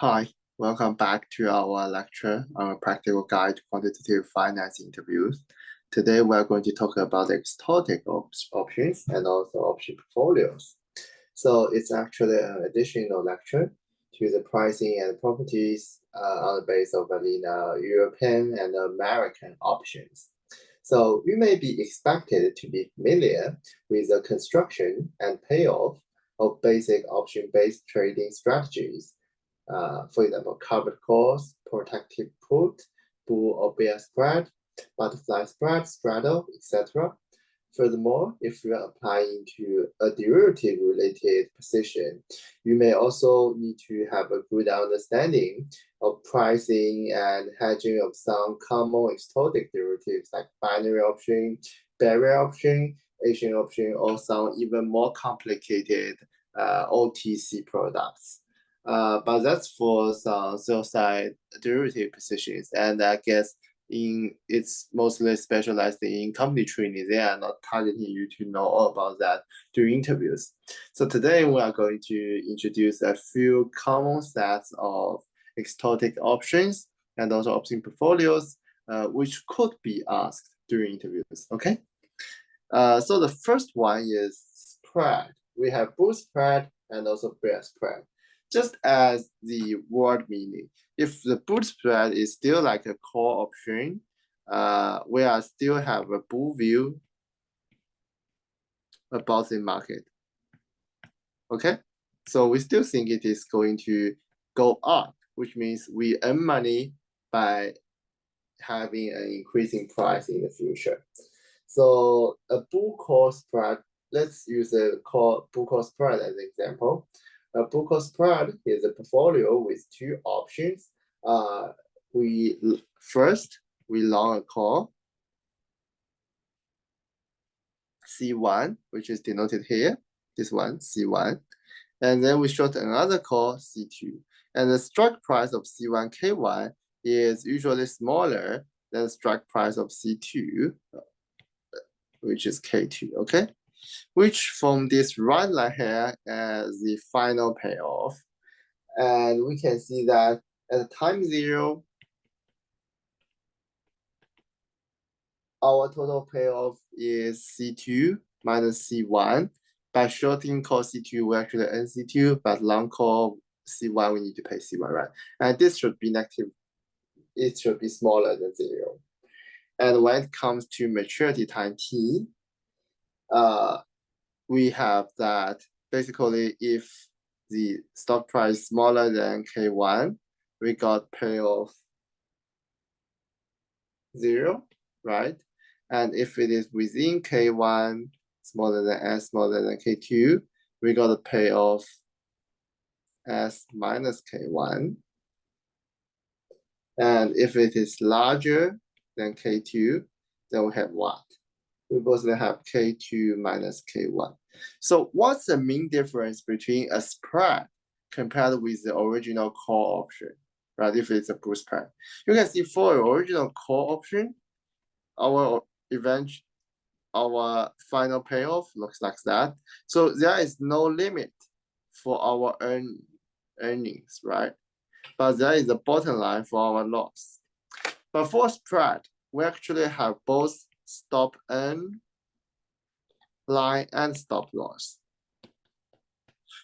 Hi, welcome back to our lecture on a practical guide to quantitative finance interviews. Today, we're going to talk about exotic options and also option portfolios. So it's actually an additional lecture to the pricing and properties on the base of vanilla European and American options. So you may be expected to be familiar with the construction and payoff of basic option-based trading strategies, for example, covered calls, protective put, bull or bear spread, butterfly spread, straddle, etc. Furthermore, if you are applying to a derivative-related position, you may also need to have a good understanding of pricing and hedging of some common exotic derivatives like binary option, barrier option, Asian option, or some even more complicated OTC products. But that's for some sell side derivative positions, and I guess it's mostly specialized in company training. They are not targeting you to know all about that during interviews. So today we are going to introduce a few common sets of exotic options and also option portfolios, which could be asked during interviews. Okay. So the first one is spread. We have bull spread and also bear spread. Just as the word meaning, if the bull spread is still like a core option, we are still have a bull view about the market. Okay, so we still think it is going to go up, which means we earn money by having an increasing price in the future. So a bull call spread, let's use a bull call spread as an example. A bull call spread is a portfolio with two options. We long a call C1, which is denoted here, this one, C1. And then we short another call C2. And the strike price of C1 K1 is usually smaller than the strike price of C2, which is K2, okay? Which from this right line here as the final payoff. And we can see that at time 0, our total payoff is C2 minus C1. By shorting call C2, we actually earn C2, but long call C1, we need to pay C1, right? And this should be negative. It should be smaller than 0. And when it comes to maturity time T, we have that basically if the stock price is smaller than K1, we got payoff 0, right? And if it is within K1, smaller than S, smaller than K2, we got a payoff S minus K1. And if it is larger than K2, then we have what? We both have K2 minus K1. So what's the main difference between a spread compared with the original call option, right? If it's a bull spread. You can see for original call option, our final payoff looks like that. So there is no limit for our earnings, right? But there is a bottom line for our loss. But for spread, we actually have both stop earn line and stop loss.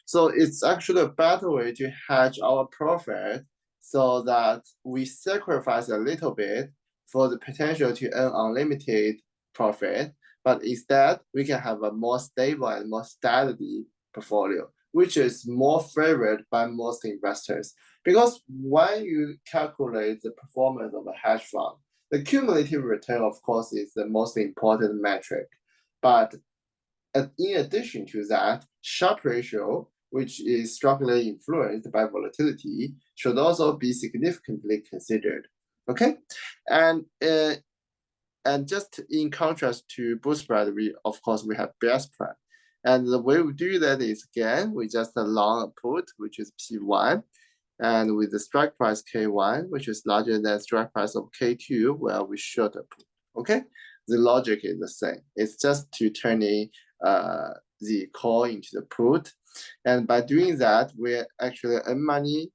So it's actually a better way to hedge our profit so that we sacrifice a little bit for the potential to earn unlimited profit, but instead we can have a more stable and more steady portfolio, which is more favored by most investors. Because when you calculate the performance of a hedge fund, the cumulative return, of course, is the most important metric. But in addition to that, Sharpe ratio, which is strongly influenced by volatility, should also be significantly considered. Okay, and just in contrast to bull spread, we have bear spread, and the way we do that is again we just long a put, which is P1, and with the strike price K1, which is larger than strike price of K2, where we short a put. Okay, the logic is the same. It's just to turning the call into the put, and by doing that, we actually earn money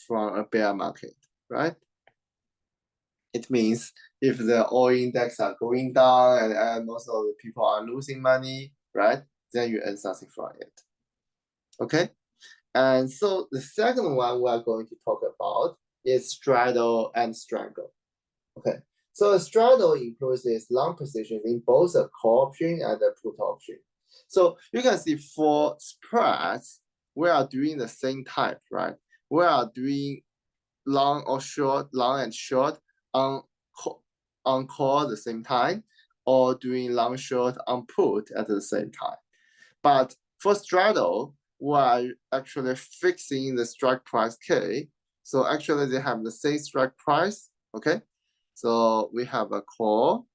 from a bear market, right? It means if the oil index are going down and most of the people are losing money, right? Then you earn something from it. Okay? And so the second one we are going to talk about is straddle and strangle. Okay. So a straddle includes long positions in both a call option and a put option. So you can see for spreads, we are doing the same type, right? We are doing long or short, long and short on call at the same time, or doing long short on put at the same time. But for straddle, we are actually fixing the strike price K. So actually they have the same strike price, okay? So we have a call,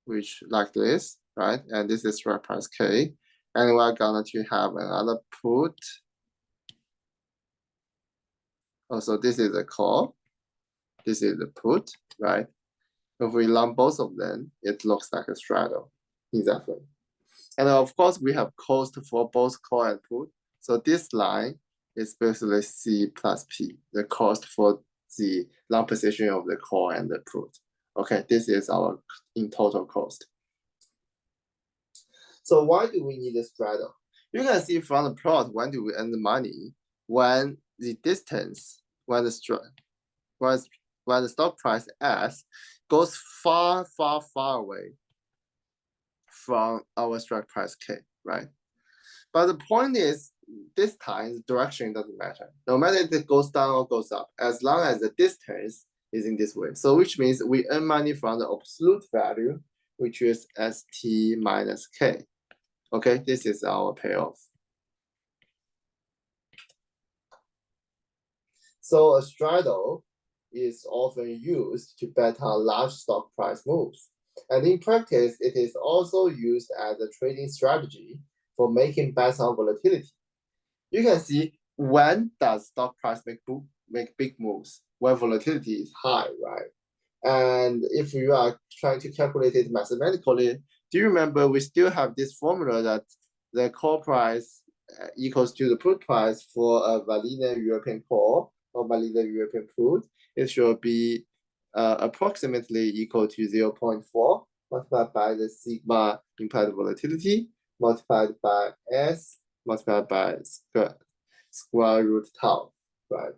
which like this, right? And this is strike price K. And we're going to have another put. Also, this is a call. This is a put, right? If we lump both of them, it looks like a straddle. Exactly. And of course, we have cost for both call and put. So this line is basically C plus P, the cost for the long position of the call and the put. Okay, this is our in total cost. So why do we need a straddle? You can see from the plot, when do we earn the money? When the distance, when the stock price S goes far, far, far away from our strike price K, right? But the point is, this time the direction doesn't matter. No matter if it goes down or goes up, as long as the distance is in this way. So which means we earn money from the absolute value, which is ST minus K. Okay, this is our payoff. So a straddle is often used to bet on large stock price moves. And in practice, it is also used as a trading strategy for making bets on volatility. You can see when does stock price make big moves? When volatility is high, right? And if you are trying to calculate it mathematically, do you remember we still have this formula that the call price equals to the put price for a vanilla European call or vanilla European put? It should be approximately equal to 0.4 multiplied by the sigma implied volatility multiplied by S multiplied by square root tau, right?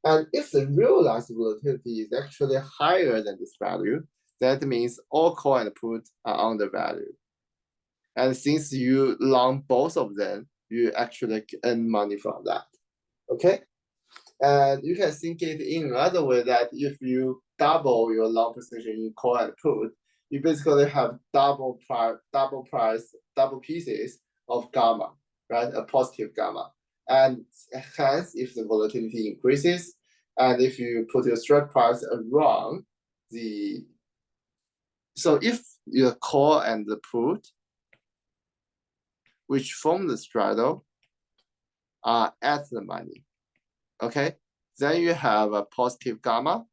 And if the realized volatility is actually higher than this value, that means all call and put are undervalued. And since you long both of them, you actually earn money from that. Okay? And you can think it in another way that if you double your long position in call and put, you basically have double pieces of gamma, right? A positive gamma. And hence, if the volatility increases, and if you put your strike price around the, so if your call and the put, which form the straddle, are at the money, okay? Then you have a positive gamma,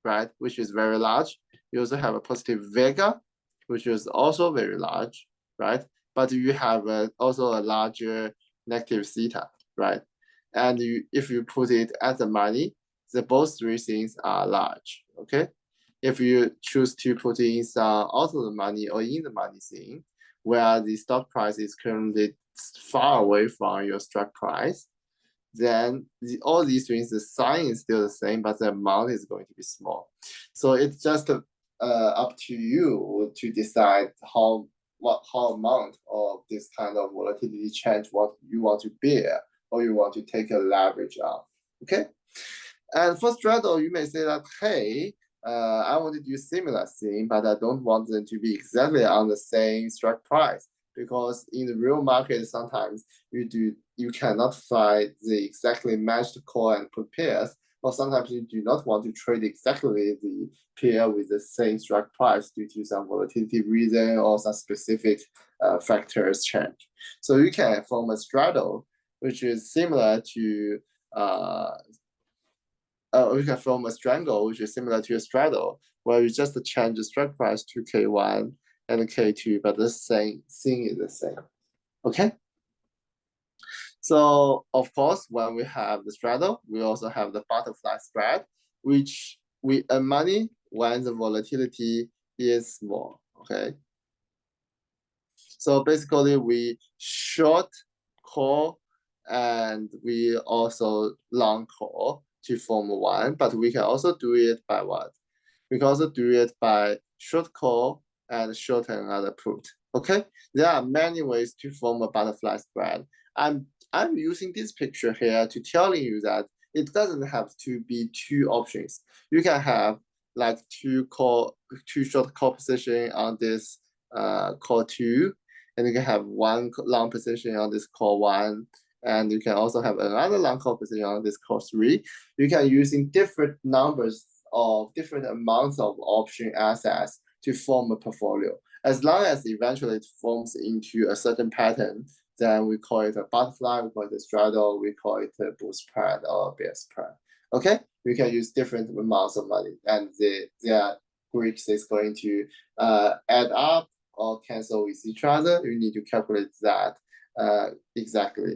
right, which is very large. You also have a positive vega, which is also very large, right? But you have also a larger negative theta, right? And if you put it at the money, both three things are large, okay? If you choose to put in some out of the money or in the money thing, where the stock price is currently far away from your strike price, then all these things, the sign is still the same, but the amount is going to be small. So it's just up to you to decide how amount of this kind of volatility change what you want to bear or you want to take a leverage on. Okay. And for straddle, you may say that, hey, I want to do similar thing, but I don't want them to be exactly on the same strike price, because in the real market, sometimes you cannot find the exactly matched call and put pairs, or sometimes you do not want to trade exactly the pair with the same strike price due to some volatility reason or some specific factors change. So you can form a straddle, which is similar to we can form a strangle, which is similar to a straddle, where you just change the strike price to K1 and K2, but the same thing is the same. Okay? So of course, when we have the straddle, we also have the butterfly spread, which we earn money when the volatility is small. Okay. So basically, we short call and we also long call to form one, but we can also do it by what? We can also do it by short call and short another put. Okay, there are many ways to form a butterfly spread. I'm using this picture here to telling you that it doesn't have to be two options. You can have like two short call position on this call two, and you can have one long position on this call one, and you can also have another long call position on this call three. You can using different numbers of different amounts of option assets to form a portfolio. As long as eventually it forms into a certain pattern, then we call it a butterfly, we call it a straddle, we call it a bull spread or bear spread. Okay, we can use different amounts of money, and their Greeks is going to add up or cancel with each other. You need to calculate that exactly.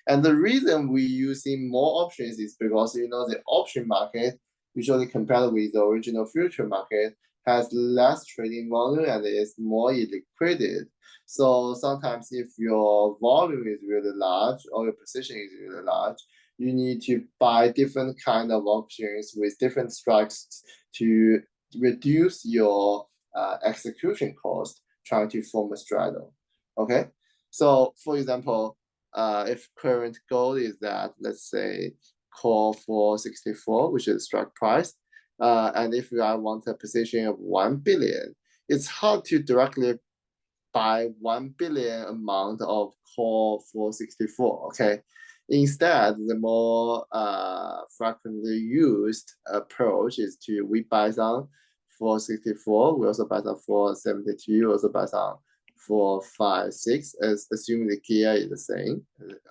And the reason we're using more options is because the option market, usually compared with the original future market, has less trading volume and is more illiquid. So sometimes if your volume is really large or your position is really large, you need to buy different kind of options with different strikes to reduce your execution cost trying to form a straddle. Okay, so for example, if current goal is that, let's say, call for 64, which is strike price, and if I want a position of 1 billion, it's hard to directly buy 1 billion amount of call for 64. Okay, instead, the more frequently used approach is to we buy some for 64, we also buy some for 72, also buy some for 5, 6, as assuming the gear is the same.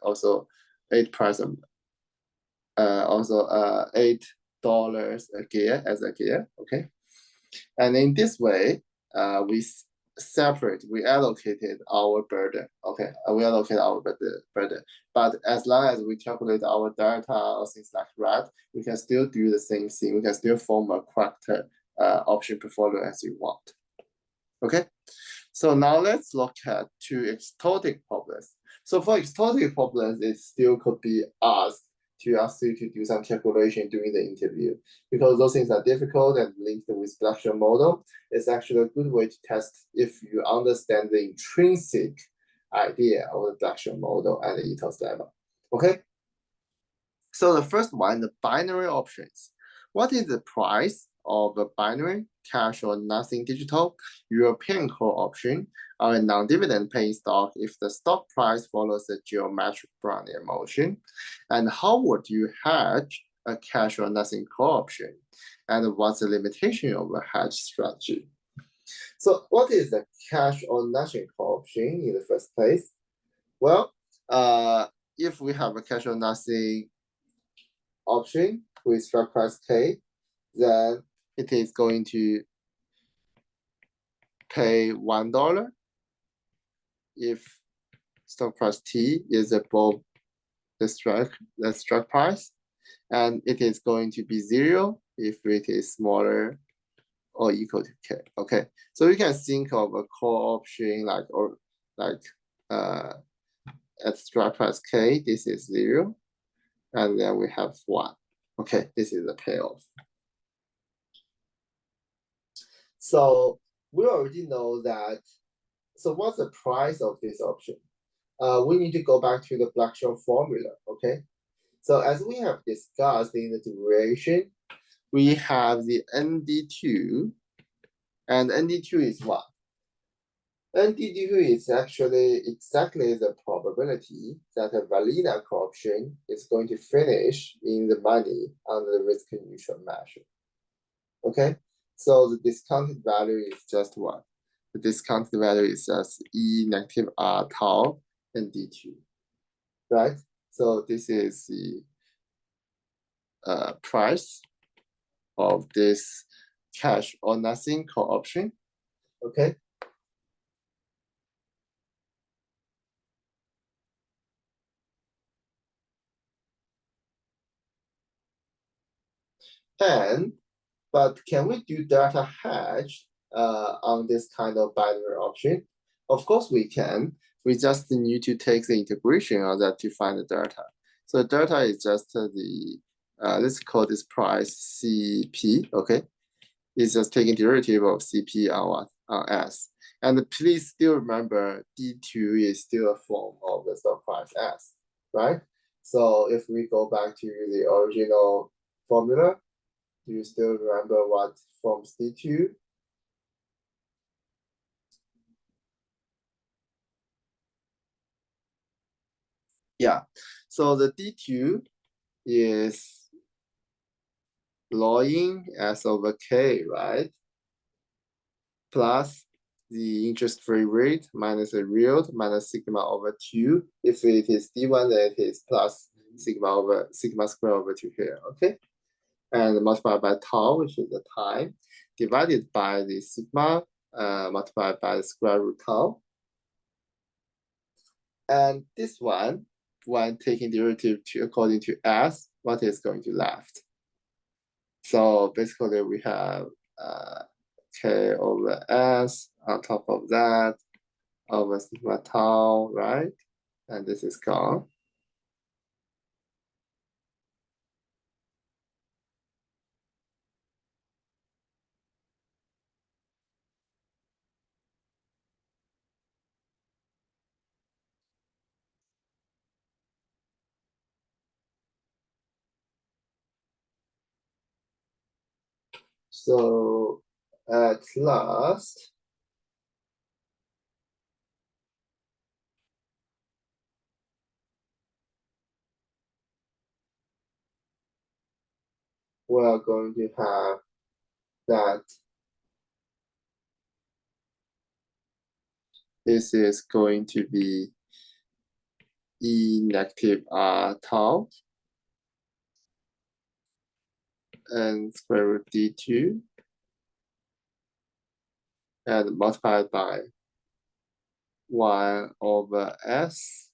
Also, 8 price also $8 a gear as a gear. Okay, and in this way, we allocated our burden. Okay, we allocate our burden. But as long as we calculate our delta or things like that, we can still do the same thing. We can still form a correct option portfolio as you want. Okay, so now let's look at two exotic problems. So for exotic problems, it still could be asked to ask you to do some calculation during the interview. Because those things are difficult and linked with production model, it's actually a good way to test if you understand the intrinsic idea of the production model at the ethos level. Okay? So the first one, the binary options. What is the price of a binary, cash or nothing digital, European call option, or a non-dividend paying stock if the stock price follows a geometric Brownian motion? And how would you hedge a cash or nothing call option? And what's the limitation of a hedge strategy? So what is a cash or nothing call option in the first place? Well, if we have a cash or nothing option with strike price K, then it is going to pay $1 if stock price T is above the strike price, and it is going to be 0 if it is smaller or equal to K. Okay, so you can think of a call option at strike price K, this is 0, and then we have 1. Okay, this is the payoff. So we already know that. So what's the price of this option? We need to go back to the Black-Scholes formula. Okay. So as we have discussed in the duration, we have the ND2, and ND2 is what? ND2 is actually exactly the probability that a vanilla option is going to finish in the money under the risk neutral measure. Okay, so the discounted value is just what? The discounted value is just E negative R tau and D2, right? So this is the price of this cash or nothing call option. Okay. But can we do delta hedge on this kind of binary option? Of course we can. We just need to take the integration of that to find the delta. So delta is just let's call this price CP, okay? It's just taking derivative of CP on S. And please still remember D2 is still a form of the stock price S, right? So if we go back to the original formula, do you still remember what forms D2? Yeah, so the D2 is log S over K, right? Plus the interest-free rate minus the yield minus sigma over 2. If it is D1, then it is plus sigma square over 2 here, okay? And multiplied by tau, which is the time, divided by the sigma, multiplied by the square root tau. And this one, when taking derivative according to S, what is going to left? So basically we have K over S on top of that over sigma tau, right? And this is gone. So at last, we're going to have that this is going to be E negative R tau and square root D2 and multiplied by 1 over S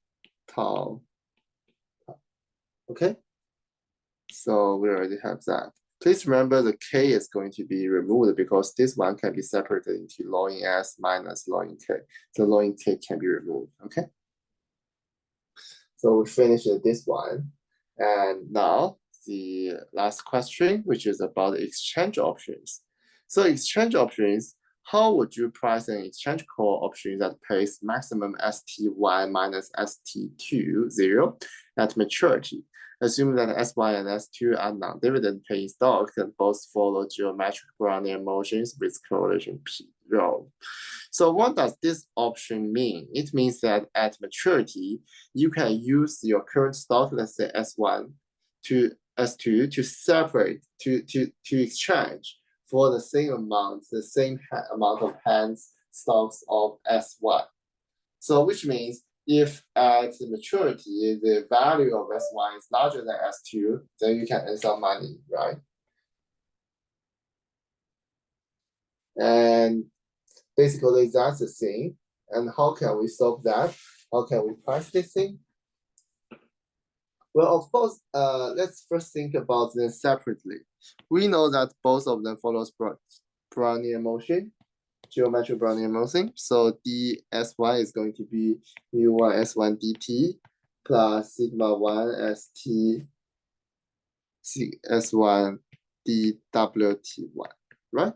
tau. Okay, so we already have that. Please remember the K is going to be removed because this one can be separated into log S minus log K. So log K can be removed, okay? So we finished this one. And now the last question, which is about exchange options. So exchange options, how would you price an exchange call option that pays maximum ST1 minus ST2 0 at maturity? Assuming that S1 and S2 are non-dividend paying stocks and both follow geometric Brownian motions with correlation P rho. So what does this option mean? It means that at maturity, you can use your current stock, let's say S1 to S2 to separate, to exchange for the same amount, the same amount of hands stocks of S1. So which means if at the maturity, the value of S1 is larger than S2, then you can earn some money, right? And basically that's the thing. And how can we solve that? How can we price this thing? Well, of course, let's first think about them separately. We know that both of them follows Brownian motion, geometric Brownian motion. So dsy is going to be mu1 s1 dt plus sigma 1 st s1 dwt1, right?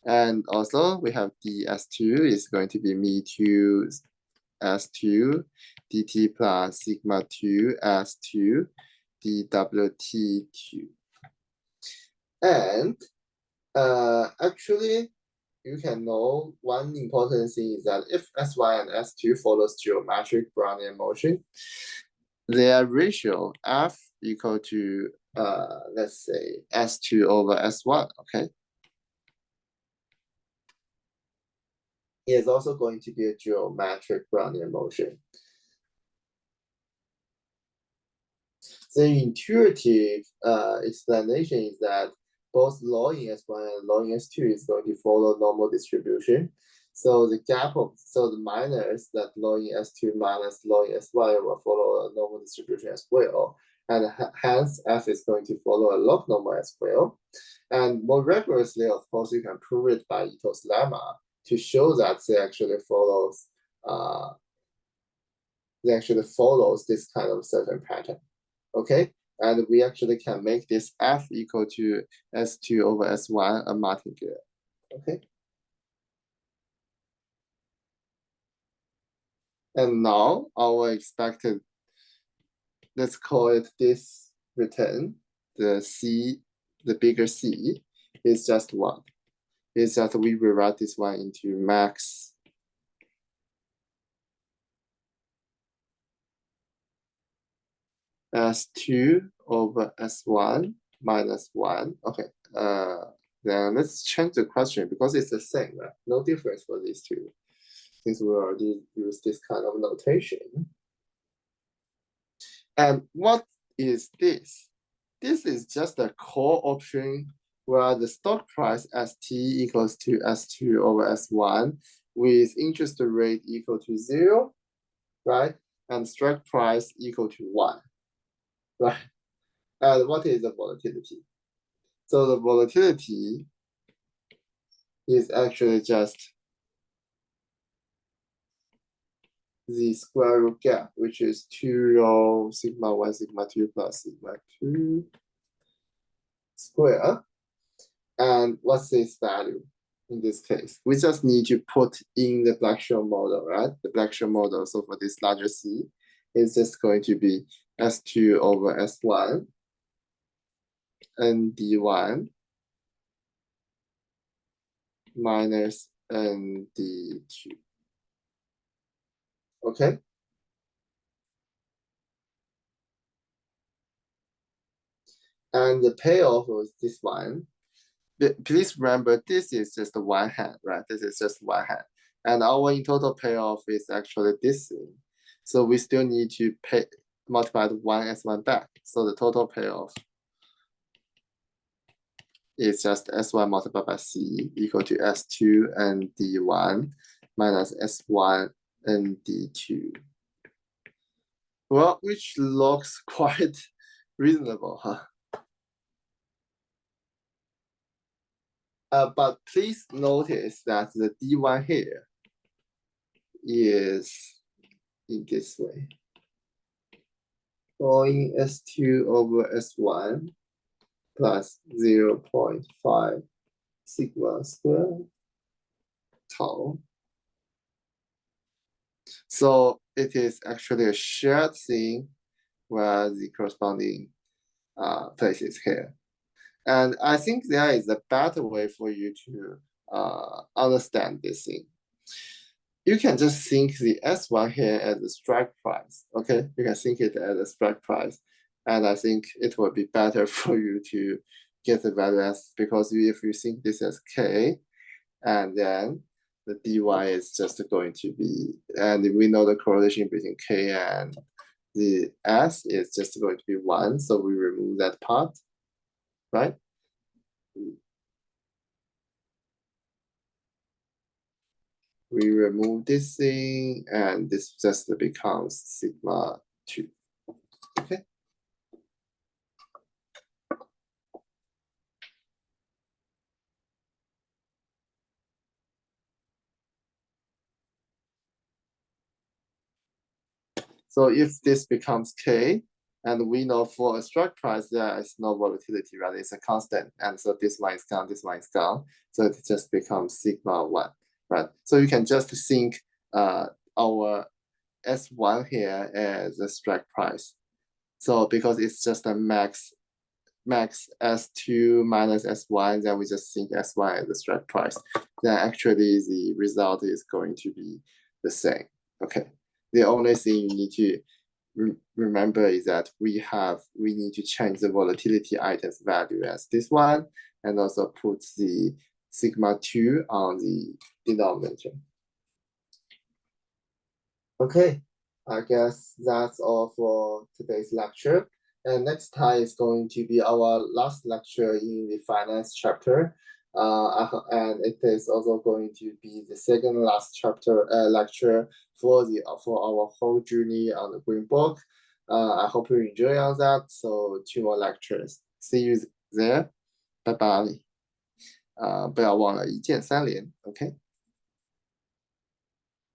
And also we have ds2 is going to be mu2 S2 dt plus sigma 2 S2 dwt2. And actually, you can know one important thing is that if S1 and S2 follows geometric Brownian motion, their ratio F equal to let's say S2 over S1, okay? Is also going to be a geometric Brownian motion. The intuitive explanation is that both log S1 and log S2 is going to follow normal distribution. So the gap of, so the minus that log S2 minus log S1 will follow a normal distribution as well. and hence f is going to follow a log normal as well. And more rigorously, of course, you can prove it by Ito's lemma to show that they actually follows this kind of certain pattern. Okay, and we actually can make this f equal to S2 over S1 a martingale. Okay. And now our expected, let's call it this return, the C, the bigger C, is just 1. Is that we rewrite this one into max S2 over S1 minus 1. Okay, then let's change the question because it's the same, right? No difference for these two, since we already use this kind of notation. And what is this? This is just a call option where the stock price ST equals to S2 over S1 with interest rate equal to 0, right? And strike price equal to 1, right? And what is the volatility? So the volatility is actually just the square root gap, which is 2 rho sigma 1 sigma 2 plus sigma 2 square. And what's this value in this case? We just need to put in the Black-Scholes model, right? The Black-Scholes model, so for this larger C, is just going to be S2 over S1 and D1 minus ND2. Okay? And the payoff was this one. Please remember, this is just one hand, right? This is just one hand. And our in total payoff is actually this thing. So we still need to multiply the 1 S1 back. So the total payoff is just S1 multiplied by C equal to S2 and D1 minus S1 and D2. Well, which looks quite reasonable, huh? But please notice that the D1 here is in this way. Going S2 over S1 plus 0.5 sigma squared tau. So it is actually a shared thing where the corresponding places here. And I think there is a better way for you to understand this thing. You can just think the S1 here as a strike price, okay? You can think it as a strike price. And I think it will be better for you to get the value as, because if you think this as K, and then the dy is just going to be, and we know the correlation between K and the S is just going to be 1, so we remove that part, right? We remove this thing, and this just becomes sigma 2. Okay. So if this becomes K, and we know for a strike price, there is no volatility, right? It's a constant. And so this one is gone, this one is gone. So it just becomes sigma 1, right? So you can just think our S1 here as a strike price. So because it's just a max S2 minus S1, then we just think S1 as the strike price. Then actually the result is going to be the same. Okay. The only thing you need to remember is that we need to change the volatility items value as this one, and also put the sigma 2 on the denominator. Okay, I guess that's all for today's lecture. And next time is going to be our last lecture in the finance chapter. And it is also going to be the second last chapter lecture for our whole journey on the Green Book. I hope you enjoy all that. So 2 more lectures. See you there. Bye bye. 不要忘了一键3连。OK。